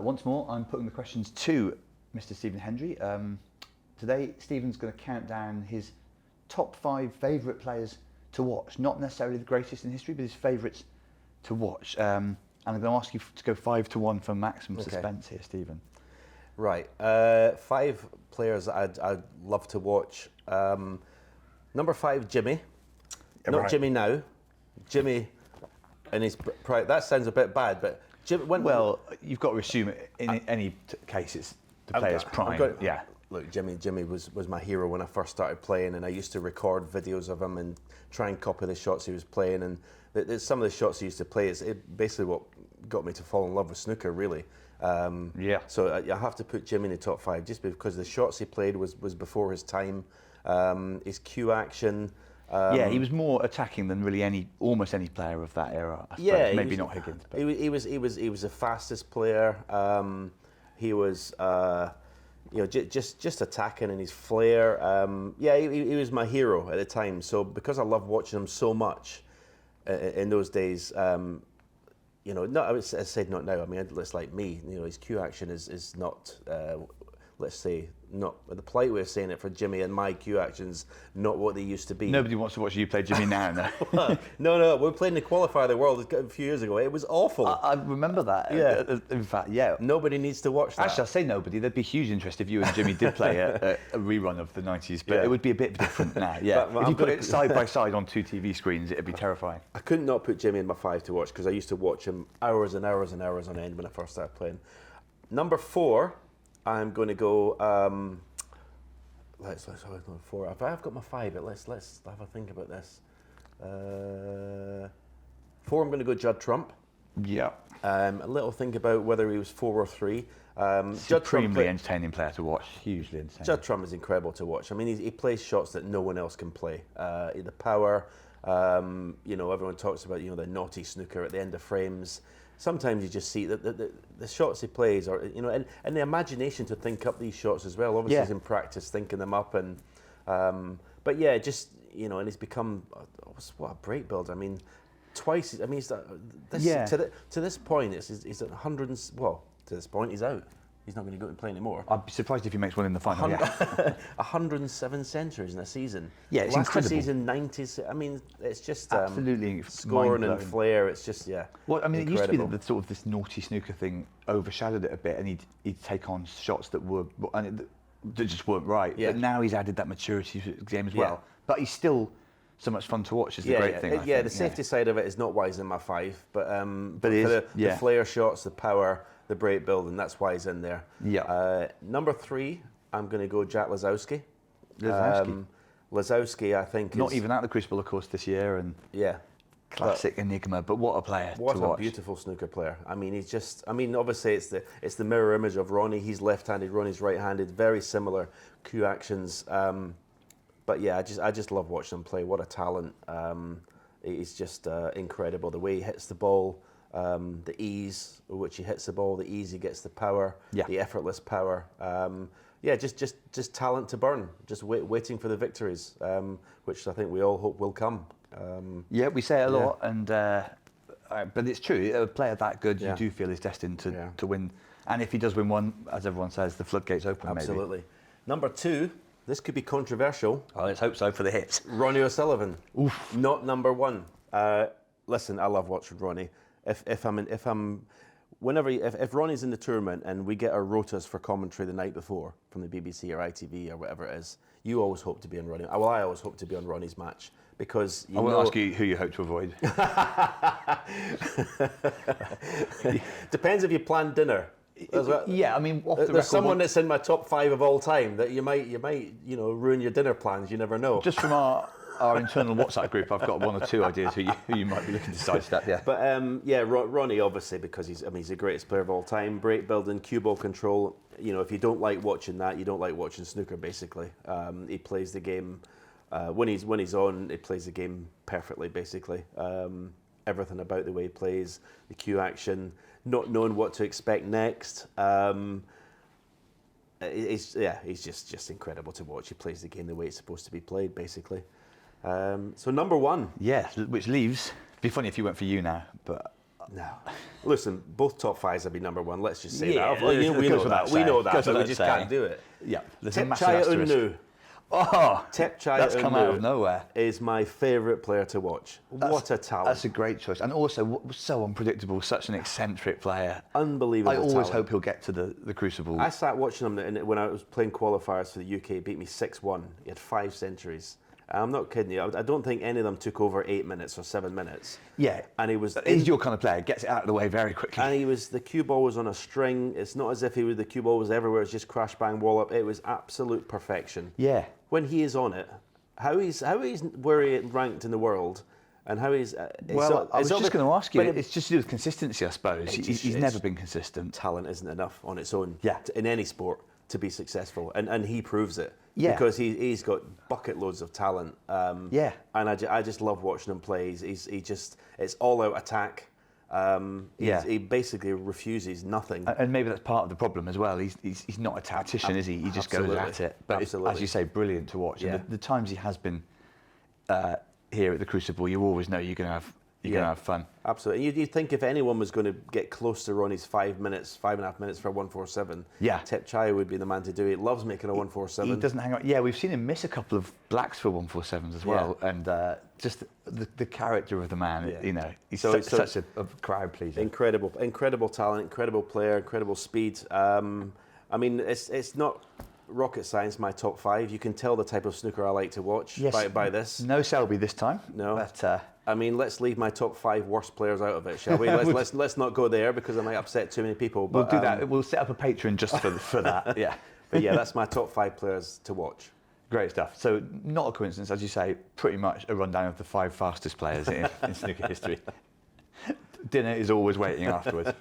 Once more, I'm putting the questions to Mr. Stephen Hendry. Today, Stephen's going to count down his top 5 favourite players to watch. Not necessarily the greatest in history, but his favourites to watch. And I'm going to ask you to go 5-1 for maximum suspense here, Stephen. Right. 5 players I'd love to watch. Number 5, Jimmy. Not right. Jimmy now. Jimmy and his pride. That sounds a bit bad, but Jimmy. Well, you've got to assume in any case it's the player's prime. Yeah. Look, Jimmy was my hero when I first started playing, and I used to record videos of him and try and copy the shots he was playing. And some of the shots he used to play, it's basically what got me to fall in love with snooker, really. Yeah. So I have to put Jimmy in the top 5 just because the shots he played was before his time. His cue action. Yeah, he was more attacking than really almost any player of that era. I suppose. Yeah, maybe not Higgins. But. He was the fastest player. He was. Just attacking and his flair. He was my hero at the time. So because I loved watching him so much in those days, I said not now. I mean, it's like me. His cue action is not. Let's say not the polite way of saying it for Jimmy, and my cue actions not what they used to be. Nobody wants to watch you play Jimmy now. No. No, we played in the qualifier of the world a few years ago. It was awful. I remember that. Yeah. In fact, yeah. Nobody needs to watch that. Actually, I say nobody. There'd be huge interest if you and Jimmy did play a rerun of the 90s, but it would be a bit different now. Yeah. But if you put it side by side on 2 TV screens, it'd be terrifying. I couldn't not put Jimmy in my 5 to watch because I used to watch him hours and hours and hours on end when I first started playing. Number 4. I'm going to go. Let's 4. I've got my 5, but let's have a think about this. 4. I'm going to go Judd Trump. Yeah. A little think about whether he was 4 or 3. Supremely entertaining player to watch. Hugely entertaining. Judd Trump is incredible to watch. I mean, he plays shots that no one else can play. The power. Everyone talks about the naughty snooker at the end of frames. Sometimes you just see that the shots he plays are, and the imagination to think up these shots as well. Obviously, he's in practice thinking them up, and but yeah, just and he's become what a break builder. I mean, twice. I mean, to this point, he's at 100. To this point, he's out. He's not going to go and play anymore. I'd be surprised if he makes one in the final. 107 centuries in a season. Yeah, it's incredible. Last season, 90s. I mean, it's just absolutely scoring and flair. It's just Well, I mean, incredible. It used to be that the sort of this naughty snooker thing overshadowed it a bit, and he'd take on shots that just weren't right. Yeah. But now he's added that maturity to the game as well. But he's still so much fun to watch. Is the great thing. I think. The safety side of it is not why he's in my 5, but the flair shots, the power. The break building, that's why he's in there. Yeah. Number 3, I'm going to go Jack Lazowski. Lazowski, I think, not even at the Crucible, of course, this year, and classic enigma. But what a player! What a beautiful snooker player. I mean, he's just. I mean, obviously, it's the mirror image of Ronnie. He's left-handed, Ronnie's right-handed. Very similar cue actions. But yeah, I just love watching him play. What a talent! He's just incredible. The way he hits the ball. The ease with which he hits the ball, the ease he gets the power, the effortless power. Just talent to burn. Just waiting for the victories, which I think we all hope will come. We say it a lot, and but it's true. A player that good, you do feel is destined to win. And if he does win one, as everyone says, the floodgates open. Absolutely. Maybe. Number 2. This could be controversial. Oh, let's hope so for the hits. Ronnie O'Sullivan. Oof. Not number 1. Listen, I love watching Ronnie. If Ronnie's in the tournament and we get our rotas for commentary the night before from the BBC or ITV or whatever it is, you always hope to be on Ronnie. Well, I always hope to be on Ronnie's match because I will ask you who you hope to avoid. Depends if you plan dinner. Yeah, I mean, there's someone that's in my top 5 of all time that you might ruin your dinner plans. You never know. Just from our internal WhatsApp group, I've got 1 or 2 ideas who you might be looking to sidestep. Yeah, but Ronnie obviously because he's the greatest player of all time. Break building, cue ball control. If you don't like watching that, you don't like watching snooker. Basically, he plays the game when he's on. He plays the game perfectly. Basically, everything about the way he plays, the cue action, not knowing what to expect next. He's just incredible to watch. He plays the game the way it's supposed to be played. Basically. So number 1. Yeah, which leaves. It'd be funny if you went for you now, but No. Listen, both top fives have been number one. Let's just say Yeah, that. We know that. We know that, Goes but we without just saying. can't do it. Yeah, there's a Tep massive Chaya asterisk. Unnu. Oh, Tep Chaya that's come out of Unnu nowhere. is my favourite player to watch. What a talent. That's a great choice. And also, so unpredictable, such an eccentric player. Unbelievable I always talent. hope he'll get to the Crucible. I sat watching him when I was playing qualifiers for the UK. He beat me 6-1. He had 5 centuries. I'm not kidding you. I don't think any of them took over 8 minutes or 7 minutes. Yeah. And he was. He's your kind of player. Gets it out of the way very quickly. And he was. The cue ball was on a string. It's not as if the cue ball was everywhere. It's just crash bang wall up. It was absolute perfection. Yeah. When he is on it, how he's where he ranked in the world, and how he's. Well, I was just going to ask you. but It's just to do with consistency, I suppose. He's never been consistent. Talent isn't enough on its own. Yeah. In any sport to be successful, and he proves it. Yeah. Because he's got bucket loads of talent. Yeah. And I just love watching him play. It's all out attack. He basically refuses nothing. And maybe that's part of the problem as well. He's not a tactician, is he? He just goes at it. But it's, as you say, brilliant to watch. Yeah. And the times he has been here at the Crucible, you always know you're going to have fun. Absolutely. You'd think if anyone was going to get close to Ronnie's 5 minutes, 5.5 minutes for a 147, Tep Chaya would be the man to do it. He loves making a 147. He doesn't hang on. Yeah, we've seen him miss a couple of blacks for 147s as well. And just the character of the man, he's such a crowd pleaser. Incredible talent, incredible player, incredible speed. I mean, it's not rocket science, my top 5. You can tell the type of snooker I like to watch by this. No Selby this time. No. But, I mean, let's leave my top 5 worst players out of it, shall we? Let's not go there because I might upset too many people. But, we'll do that. We'll set up a Patreon just for that. Yeah. But yeah, that's my top 5 players to watch. Great stuff. So not a coincidence, as you say, pretty much a rundown of the 5 fastest players in snooker history. Dinner is always waiting afterwards.